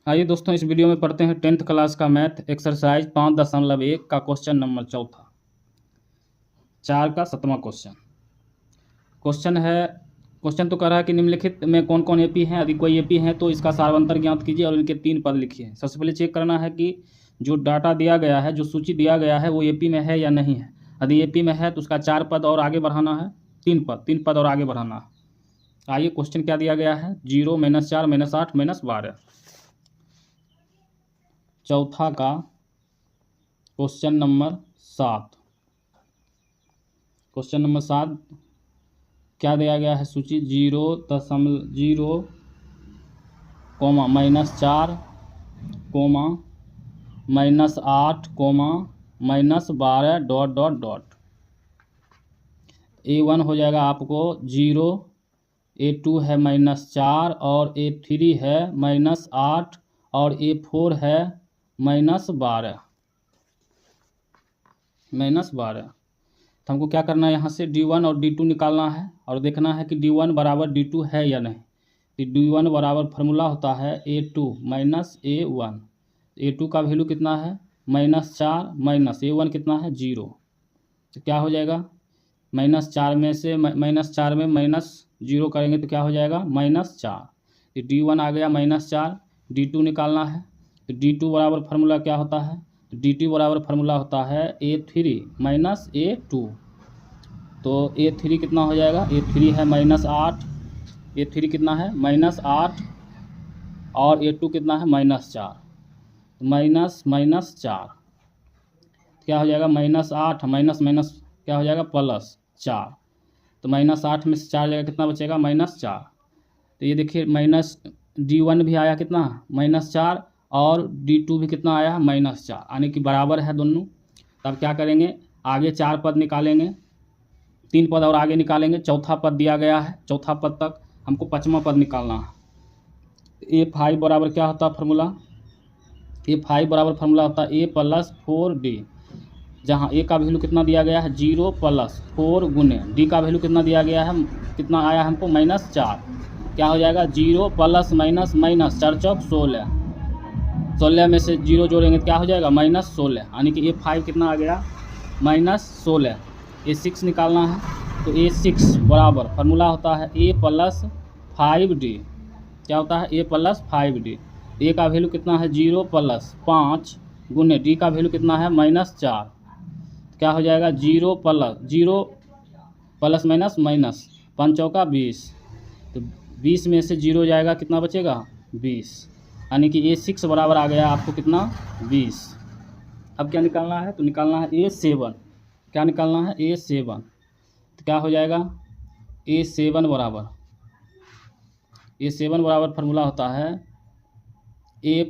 आइए दोस्तों, इस वीडियो में पढ़ते हैं 10th क्लास का मैथ एक्सरसाइज 5.1 का क्वेश्चन नंबर 4 का 7वां क्वेश्चन है। क्वेश्चन तो कह रहा है कि निम्नलिखित में कौन कौन एपी हैं। यदि कोई एपी है तो इसका सारवंतर ज्ञात कीजिए और इनके 3 पद लिखिए। सबसे पहले चेक करना है कि जो डाटा दिया गया है, जो सूची दिया गया है, वो एपी में है या नहीं है। यदि एपी में है तो उसका 4 पद और आगे बढ़ाना है, 3 पद और आगे बढ़ाना है। आइए क्वेश्चन क्या दिया गया है, 0 -4 -8 -12। चौथा का क्वेश्चन नंबर 7। क्वेश्चन नंबर 7 क्या दिया गया है, सूची 0.0, -4, -8, -12 ... A1 हो जाएगा आपको 0, A2 है -4 और A3 है -8 और A4 है -12। तो हमको क्या करना है, यहाँ से D1 और D2 निकालना है और देखना है कि D1 बराबर D2 है या नहीं। तो D1 बराबर फार्मूला होता है A2 - A1। A2 का वैल्यू कितना है, -4, माइनस A1 कितना है, 0। तो क्या हो जाएगा, -4 में से -4 में -0 करेंगे तो क्या हो जाएगा, -4। तो D1 आ गया -4। D2 निकालना है तो D2 बराबर फार्मूला क्या होता है, तो D2 बराबर फार्मूला होता है A3 - A2। तो A3 कितना हो जाएगा, A3 है -8, A3 कितना है -8 और A2 कितना है -4। -4 क्या हो जाएगा, -8 माइनस क्या हो जाएगा, +4। तो -8 में से 4 जाएगा, कितना बचेगा, -4। तो ये देखिए D1 भी आया कितना, -4 और D2 भी कितना आया, -4, यानी कि बराबर है दोनों। तब क्या करेंगे, आगे 4 पद निकालेंगे, 3 पद और आगे निकालेंगे। चौथा पद दिया गया है, चौथा पद तक हमको 5वां पद निकालना है। A5 बराबर क्या होता है फार्मूला, A5 बराबर फार्मूला होता है A + 4D। जहाँ A का वैल्यू कितना दिया गया है, 0 + 4 गुने D का वैल्यू कितना दिया गया है, कितना आया हमको, -4। क्या हो जाएगा, 0 + 4 चौक 16। 16 में से 0 जोड़ेंगे तो क्या हो जाएगा, -16, यानी कि A5 कितना आ गया, -16। A6 निकालना है तो A6 बराबर फार्मूला होता है A + 5D। क्या होता है, A + 5D। A का वैल्यू कितना है, 0 + 5 गुने D का वैल्यू कितना है, -4। क्या हो जाएगा, 0 प्लस माइनस 5 चौका 20। तो 20 में से 0 जाएगा, कितना बचेगा, 20, यानी कि A6 बराबर आ गया आपको कितना, 20। अब क्या निकालना है, तो निकालना है A7। क्या निकालना है, A7। तो क्या हो जाएगा, A7 बराबर फार्मूला होता है A +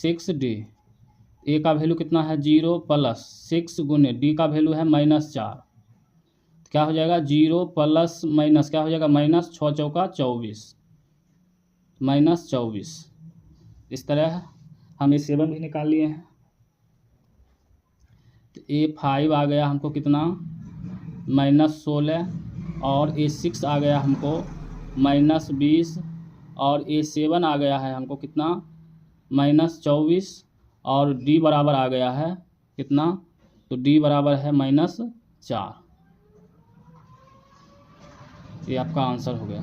6D। A का वैल्यू कितना है, 0 + 6 गुने D का वैल्यू है -4। क्या हो जाएगा, 0 प्लस माइनस क्या हो जाएगा, -6 चौका 24, -24। इस तरह हम A7 भी निकाल लिए हैं। तो A5 आ गया हमको कितना, -16 और A6 आ गया हमको -20 और A7 आ गया है हमको कितना, -24 और D बराबर आ गया है कितना, तो D बराबर है -4। ये आपका आंसर हो गया।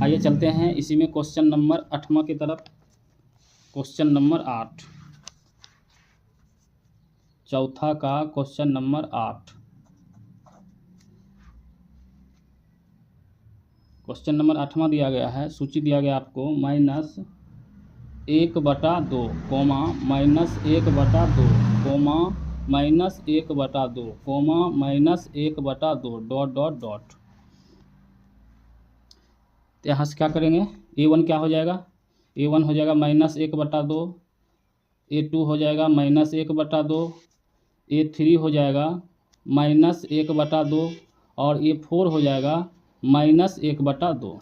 आइए चलते हैं इसी में क्वेश्चन नंबर 8वां की तरफ। क्वेश्चन नंबर 8, चौथा का क्वेश्चन नंबर 8। क्वेश्चन नंबर 8वां दिया गया है, सूची दिया गया आपको ... 1/2, -1/2, -1/2, ... तो यहाँ से क्या करेंगे, A1 क्या हो जाएगा, A1 हो जाएगा -1/2, A2 हो जाएगा -1/2, A3 हो जाएगा -1/2 और A4 हो जाएगा -1/2।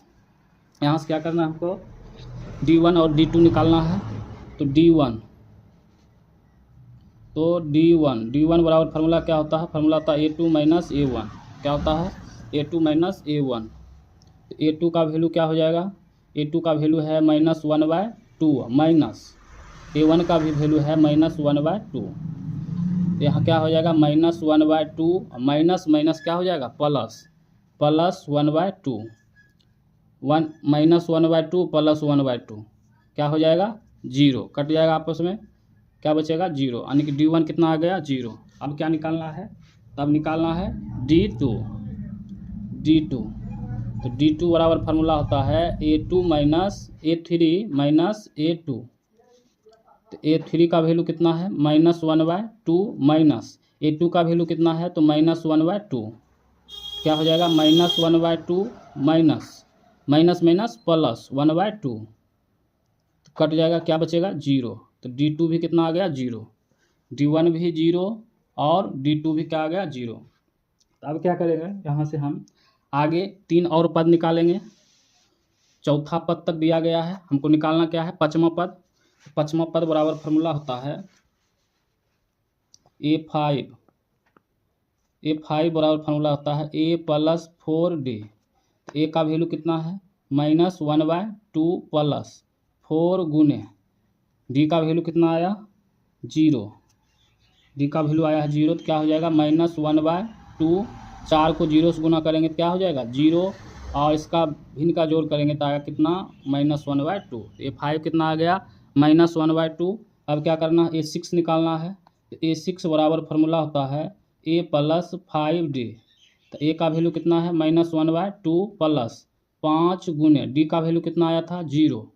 यहाँ से क्या करना है हमको, D1 और D2 निकालना है। तो D1 बराबर फार्मूला क्या होता है, फार्मूला होता है A2 - A1। क्या होता है, A2 - A1। तो A2 का वैल्यू क्या हो जाएगा, A2 का वैल्यू है -1/2 माइनस A1 का भी वैल्यू है -1/2। तो यहाँ क्या हो जाएगा -1/2 माइनस माइनस क्या हो जाएगा प्लस 1/2 -1/2 प्लस 1/2 क्या हो जाएगा 0, कट जाएगा आपस में, क्या बचेगा 0, यानी कि D1 कितना आ गया 0। अब क्या निकालना है, तब निकालना है D2। तो D2 बराबर फार्मूला होता है A2 minus A3 minus A2। तो A3 का वैल्यू कितना है -1/2 माइनस A2 का वैल्यू कितना है तो -1/2, क्या हो जाएगा -1/2 माइनस माइनस माइनस प्लस 1/2, तो कट जाएगा, क्या बचेगा 0। तो D2 भी कितना आ गया 0, D1 भी 0 और D2 भी क्या आ गया 0। तो अब क्या करेंगे, यहाँ से हम आगे 3 और पद निकालेंगे। चौथा पद तक दिया गया है, हमको निकालना क्या है पाँचवा पद। पाँचवा पद बराबर फार्मूला होता है A5 बराबर फार्मूला होता है A + 4D। A का वैल्यू कितना है -1/2 प्लस 4 गुने D का वैल्यू कितना आया 0, D का वैल्यू आया है 0, तो क्या हो जाएगा -1/2, 4 को 0 से गुना करेंगे तो क्या हो जाएगा 0, और इसका भिन्न का जोड़ करेंगे तो आएगा कितना -1/2। A5 कितना आ गया -1/2। अब क्या करना है A6 निकालना है। तो A6 बराबर फार्मूला होता है A + 5D। तो A का वैल्यू कितना है -1/2 प्लस 5 गुने D का वैल्यू कितना आया था 0,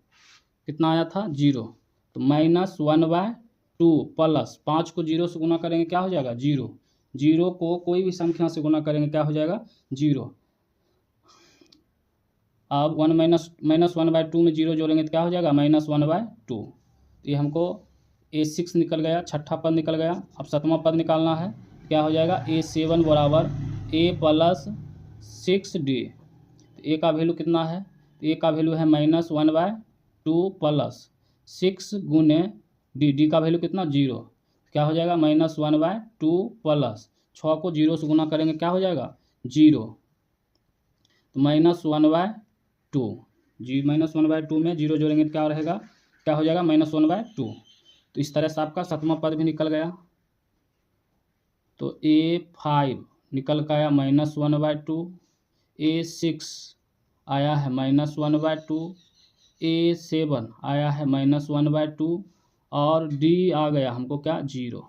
कितना आया था 0, तो -1/2 प्लस 5 को 0 से गुना करेंगे क्या हो जाएगा 0, 0 को कोई भी संख्या से गुना करेंगे क्या हो जाएगा 0। अब 1 -1/2 में 0 जोड़ेंगे तो क्या हो जाएगा -1/2। तो ये हमको A6 निकल गया, छठा पद निकल गया। अब सातवां पद निकालना है, क्या हो जाएगा A7 बराबर A + 6D। तो A का वैल्यू कितना है, तो A का वैल्यू है -1/2 प्लस 6 गुने D का वैल्यू कितना 0, क्या हो जाएगा -1/2 प्लस 6 को 0 से गुना करेंगे क्या हो जाएगा 0, तो -1/2, -1/2 में 0 जोड़ेंगे तो क्या रहेगा, क्या हो जाएगा -1/2। तो इस तरह से आपका सातवां पद भी निकल गया। तो A5 निकल कर आया -1/2, A6 आया है -1/2, A7 आया है -1/2 और D आ गया हमको क्या 0।